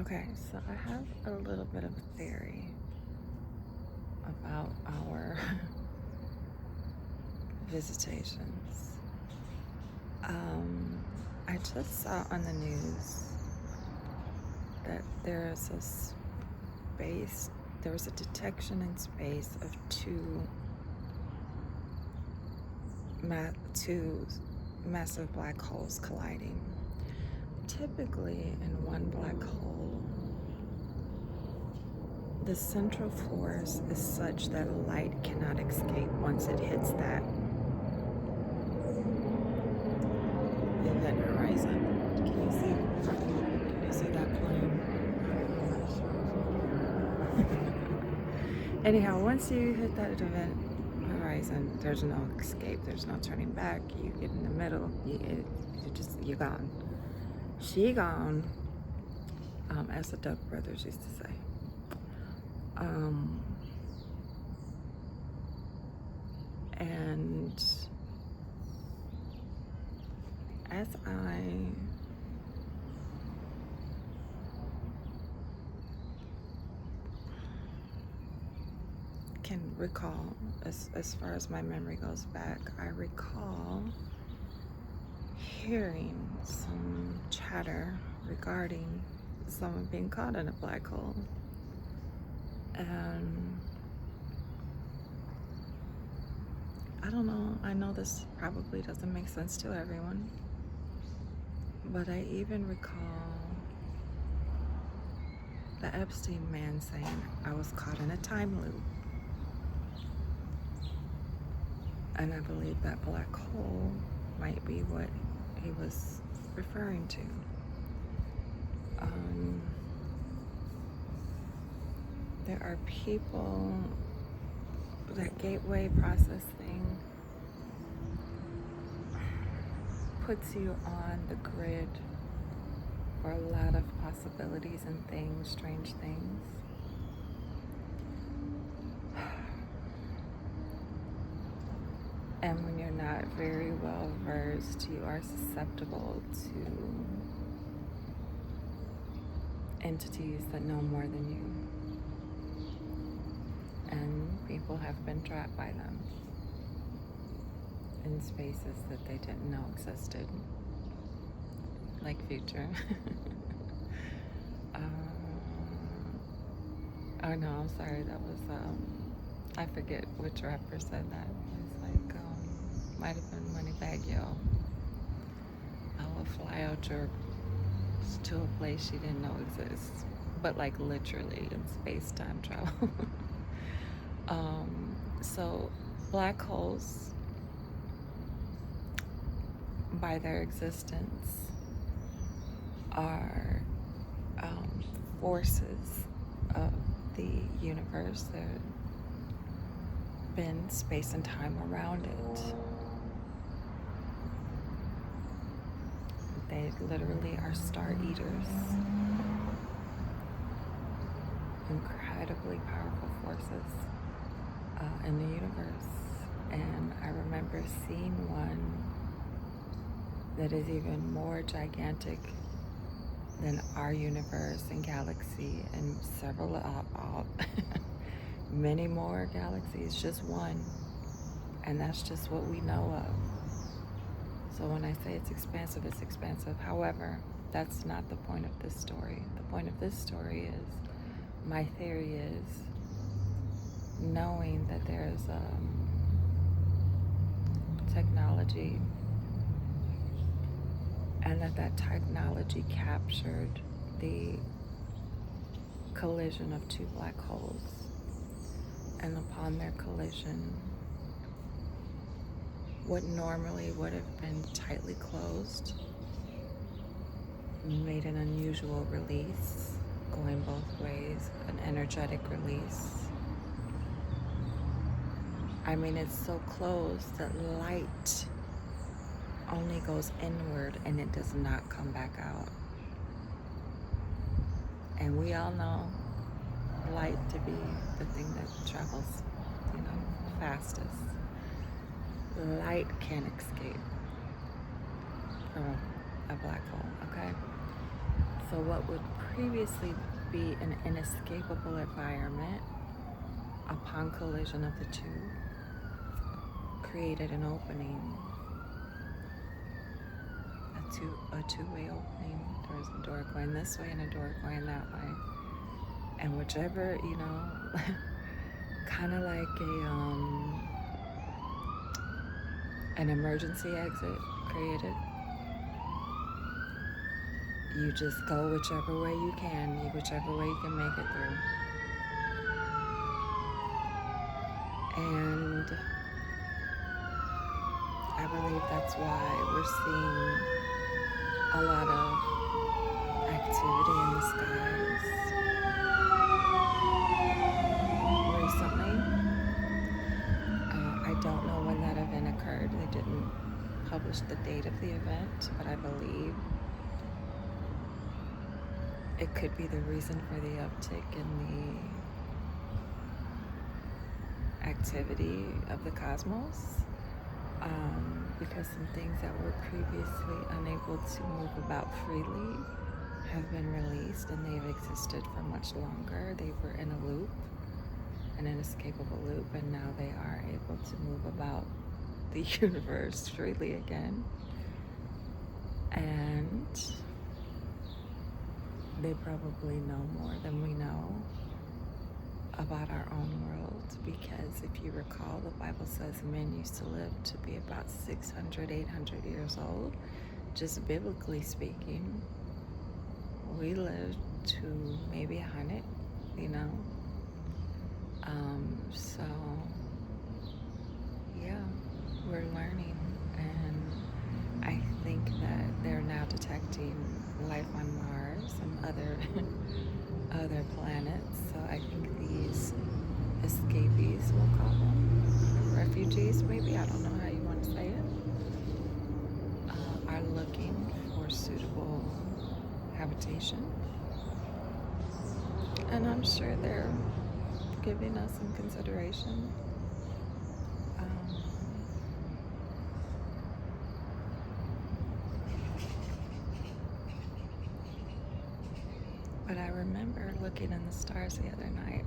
Okay, so I have a little bit of a theory about our visitations. Um, I just saw on the news that space, there was a detection in space of two massive black holes colliding. Typically, in one black hole, the central force is such that light cannot escape once it hits that event horizon. Can you see? Can you see that plane? Anyhow, once you hit that event horizon, there's no escape. There's no turning back. You get in the middle. You're gone. She gone, as the Duck Brothers used to say. Um, and as I can recall, as far as my memory goes back, I recall hearing some chatter regarding someone being caught in a black hole. And I don't know, I know this probably doesn't make sense to everyone, but I even recall the Epstein man saying I was caught in a time loop. And I believe that black hole might be what he was referring to. There are people, that gateway process thing puts you on the grid for a lot of possibilities and things, strange things. And when you're not very well versed, you are susceptible to entities that know more than you. And people have been trapped by them in spaces that they didn't know existed, like Future. Oh no, I'm sorry, that was, I forget which rapper said that. It's like, might have been Moneybagg Yo. I will fly out to a place she didn't know exists, but like literally in space-time travel. So black holes, by their existence, are forces of the universe. There have been space and time around it. They literally are star eaters. Incredibly powerful forces in the universe. And I remember seeing one that is even more gigantic than our universe and galaxy and several many more galaxies, just one. And that's just what we know of. So when I say it's expansive, it's expansive. However, that's not the point of this story. The point of this story is, my theory is, knowing that there's technology, and that technology captured the collision of two black holes. And upon their collision, what normally would have been tightly closed made an unusual release, going both ways, an energetic release. I mean, it's so closed that light only goes inward and it does not come back out. And we all know light to be the thing that travels, fastest. Light can't escape from a black hole, okay? So what would previously be an inescapable environment, upon collision of the two, created an opening, a two-way opening. There's a door going this way and a door going that way. And whichever, kind of like an emergency exit created. You just go whichever way you can, whichever way you can make it through. And I believe that's why we're seeing a lot of activity in the skies recently. I don't know when that event occurred. They didn't publish the date of the event, but I believe it could be the reason for the uptick in the activity of the cosmos, because some things that were previously unable to move about freely have been released, and they've existed for much longer. They were in a loop, an inescapable loop, and now they are able to move about the universe freely again. And they probably know more than we know about our own world, because if you recall, the Bible says men used to live to be about 600, 800 years old. Just biblically speaking, we live to maybe 100, So, yeah, we're learning, and I think that they're now detecting life on Mars and other planets. So I think these escapees, we'll call them, refugees maybe, I don't know how you want to say it, are looking for suitable habitation. And I'm sure they're giving us some consideration. But I remember looking in the stars the other night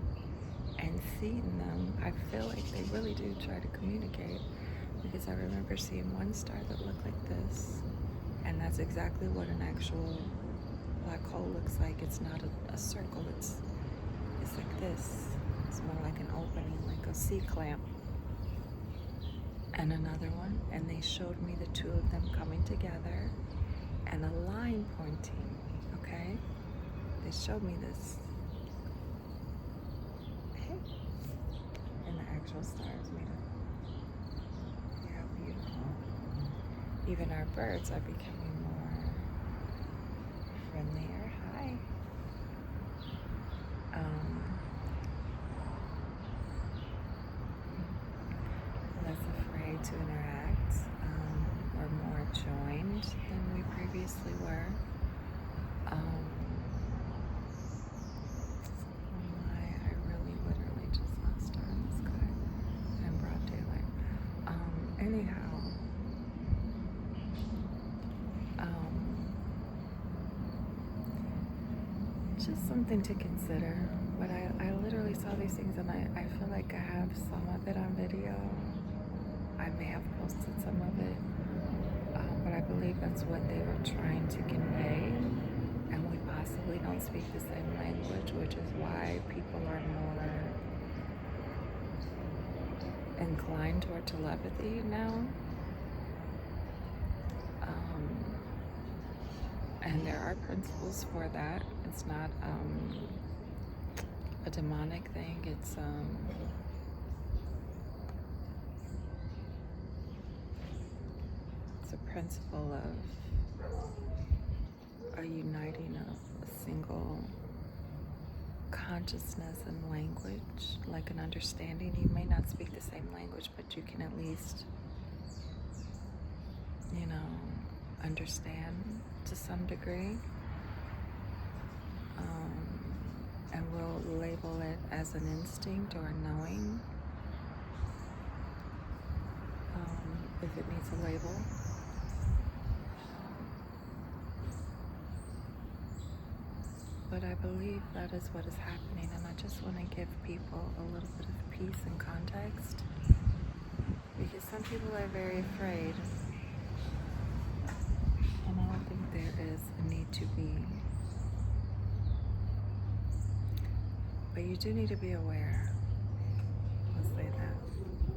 and seeing them. I feel like they really do try to communicate, because I remember seeing one star that looked like this, and that's exactly what an actual black hole looks like. It's not a circle, it's like this. It's more like an opening, like a C-clamp. And another one, and they showed me the two of them coming together and a line pointing, okay? They showed me this. Hey. And the actual stars made up. See how beautiful. Even our birds are becoming more friendlier. Hi. Less afraid to interact. We're more joined than we previously were. I really literally just saw a star in the sky in broad daylight. Anyhow, just something to consider. But I literally saw these things, and I feel like I have some of it on video. I may have posted some of it, but I believe that's what they were trying to convey. And we possibly don't speak the same language, which is why people are more inclined toward telepathy now. And there are principles for that. It's not a demonic thing. It's a principle of a uniting of a single consciousness and language, like an understanding. You may not speak the same language, but you can at least, understand to some degree. And we'll label it as an instinct or a knowing, if it needs a label. But I believe that is what is happening, and I just want to give people a little bit of peace and context because some people are very afraid, and I don't think there is a need to be. But you do need to be aware. I'll say that.